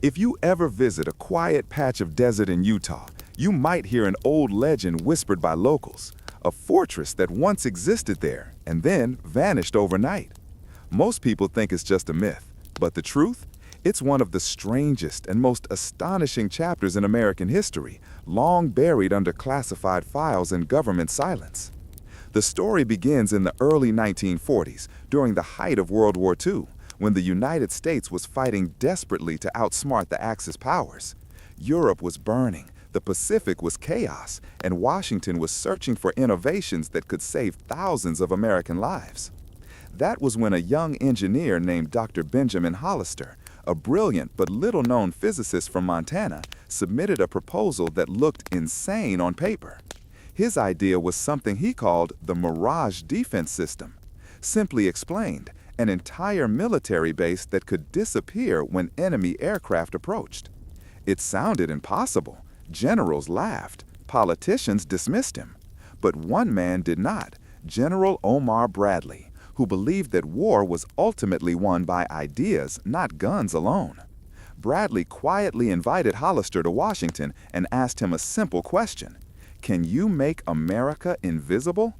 If you ever visit a quiet patch of desert in Utah, you might hear an old legend whispered by locals, a fortress that once existed there and then vanished overnight. Most people think it's just a myth, but the truth? It's one of the strangest and most astonishing chapters in American history, long buried under classified files and government silence. The story begins in the early 1940s, during the height of World War II, when the United States was fighting desperately to outsmart the Axis powers. Europe was burning, the Pacific was chaos, and Washington was searching for innovations that could save thousands of American lives. That was when a young engineer named Dr. Benjamin Hollister, a brilliant but little-known physicist from Montana, submitted a proposal that looked insane on paper. His idea was something he called the Mirage Defense System. Simply explained, an entire military base that could disappear when enemy aircraft approached. It sounded impossible. Generals laughed. Politicians dismissed him. But one man did not, General Omar Bradley, who believed that war was ultimately won by ideas, not guns alone. Bradley quietly invited Hollister to Washington and asked him a simple question: "Can you make America invisible?"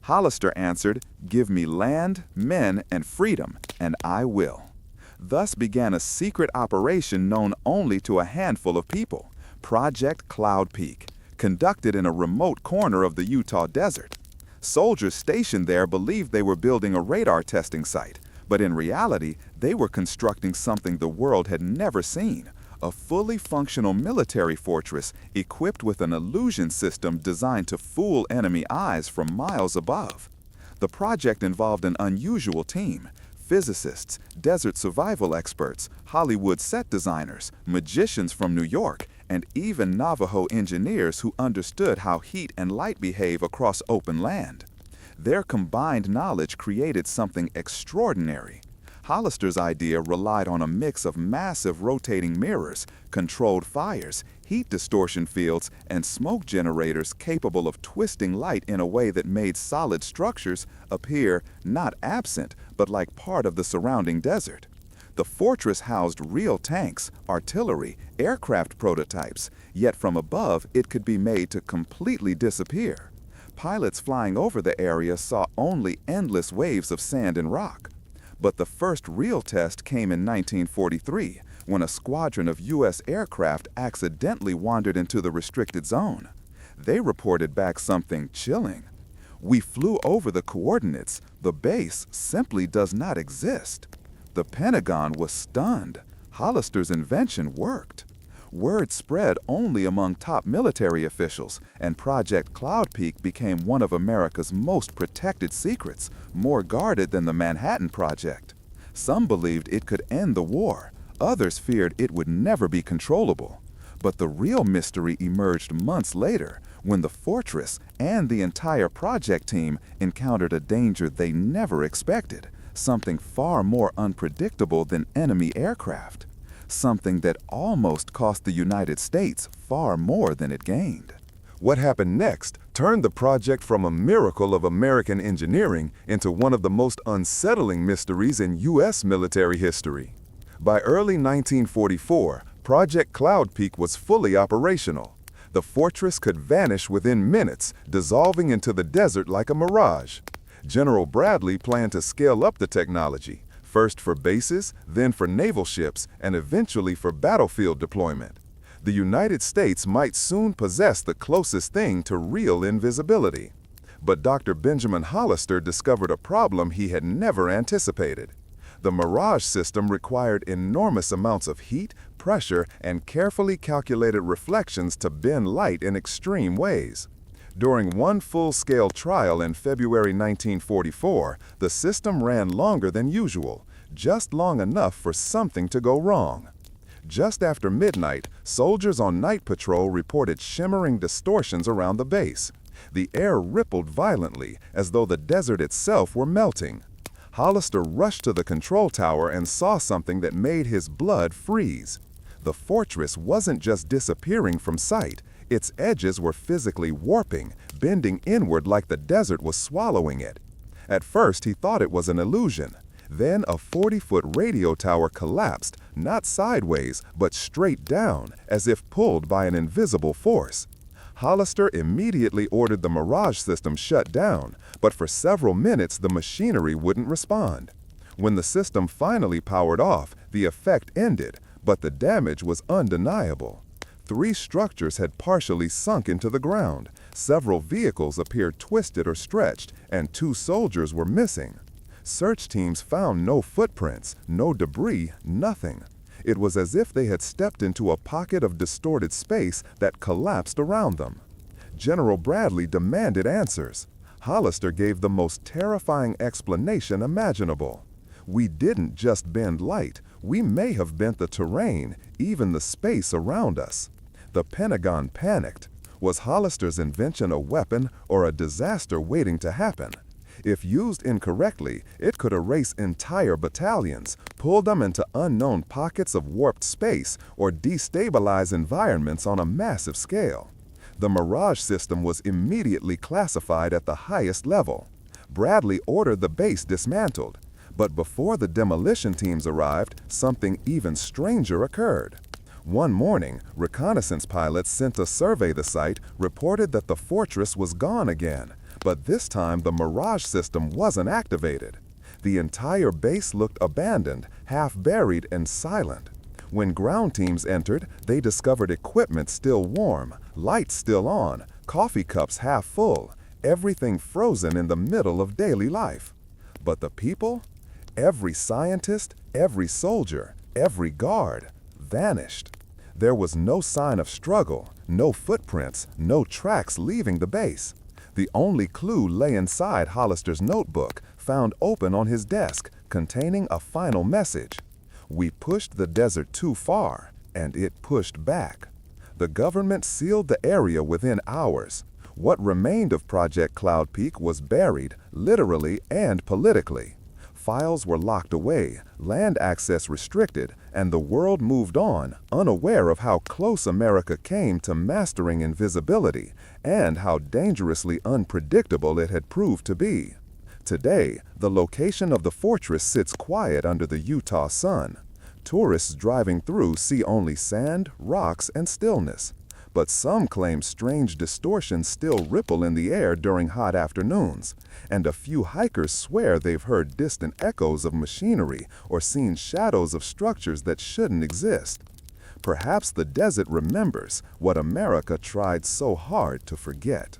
Hollister answered, "Give me land, men, and freedom, and I will." Thus began a secret operation known only to a handful of people, Project Cloud Peak, conducted in a remote corner of the Utah desert. Soldiers stationed there believed they were building a radar testing site, but in reality, they were constructing something the world had never seen, a fully functional military fortress equipped with an illusion system designed to fool enemy eyes from miles above. The project involved an unusual team: physicists, desert survival experts, Hollywood set designers, magicians from New York, and even Navajo engineers who understood how heat and light behave across open land. Their combined knowledge created something extraordinary. Hollister's idea relied on a mix of massive rotating mirrors, controlled fires, heat distortion fields, and smoke generators capable of twisting light in a way that made solid structures appear not absent, but like part of the surrounding desert. The fortress housed real tanks, artillery, aircraft prototypes, yet from above it could be made to completely disappear. Pilots flying over the area saw only endless waves of sand and rock. But the first real test came in 1943, when a squadron of U.S. aircraft accidentally wandered into the restricted zone. They reported back something chilling. "We flew over the coordinates. The base simply does not exist." The Pentagon was stunned. Hollister's invention worked. Word spread only among top military officials, and Project Cloud Peak became one of America's most protected secrets, more guarded than the Manhattan Project. Some believed it could end the war. Others feared it would never be controllable. But the real mystery emerged months later, when the fortress and the entire project team encountered a danger they never expected, something far more unpredictable than enemy aircraft. Something that almost cost the United States far more than it gained. What happened next turned the project from a miracle of American engineering into one of the most unsettling mysteries in U.S. military history. By early 1944, Project Cloud Peak was fully operational. The fortress could vanish within minutes, dissolving into the desert like a mirage. General Bradley planned to scale up the technology, first for bases, then for naval ships, and eventually for battlefield deployment. The United States might soon possess the closest thing to real invisibility. But Dr. Benjamin Hollister discovered a problem he had never anticipated. The Mirage system required enormous amounts of heat, pressure, and carefully calculated reflections to bend light in extreme ways. During one full-scale trial in February 1944, the system ran longer than usual, just long enough for something to go wrong. Just after midnight, soldiers on night patrol reported shimmering distortions around the base. The air rippled violently, as though the desert itself were melting. Hollister rushed to the control tower and saw something that made his blood freeze. The fortress wasn't just disappearing from sight. Its edges were physically warping, bending inward like the desert was swallowing it. At first, he thought it was an illusion. Then a 40-foot radio tower collapsed, not sideways, but straight down, as if pulled by an invisible force. Hollister immediately ordered the Mirage system shut down, but for several minutes the machinery wouldn't respond. When the system finally powered off, the effect ended, but the damage was undeniable. 3 structures had partially sunk into the ground, several vehicles appeared twisted or stretched, and 2 soldiers were missing. Search teams found no footprints, no debris, nothing. It was as if they had stepped into a pocket of distorted space that collapsed around them. General Bradley demanded answers. Hollister gave the most terrifying explanation imaginable. We didn't just bend light, we may have bent the terrain, even the space around us. The Pentagon panicked. Was Hollister's invention a weapon or a disaster waiting to happen? If used incorrectly, it could erase entire battalions, pull them into unknown pockets of warped space, or destabilize environments on a massive scale. The Mirage system was immediately classified at the highest level. Bradley ordered the base dismantled. But before the demolition teams arrived, something even stranger occurred. One morning, reconnaissance pilots sent to survey the site reported that the fortress was gone again, but this time the Mirage system wasn't activated. The entire base looked abandoned, half buried and silent. When ground teams entered, they discovered equipment still warm, lights still on, coffee cups half full, everything frozen in the middle of daily life. But the people? Every scientist, every soldier, every guard, vanished. There was no sign of struggle, no footprints, no tracks leaving the base. The only clue lay inside Hollister's notebook, found open on his desk, containing a final message. We pushed the desert too far, and it pushed back. The government sealed the area within hours. What remained of Project Cloud Peak was buried, literally and politically. Files were locked away, land access restricted, and the world moved on, unaware of how close America came to mastering invisibility and how dangerously unpredictable it had proved to be. Today, the location of the fortress sits quiet under the Utah sun. Tourists driving through see only sand, rocks, and stillness. But some claim strange distortions still ripple in the air during hot afternoons, and a few hikers swear they've heard distant echoes of machinery or seen shadows of structures that shouldn't exist. Perhaps the desert remembers what America tried so hard to forget.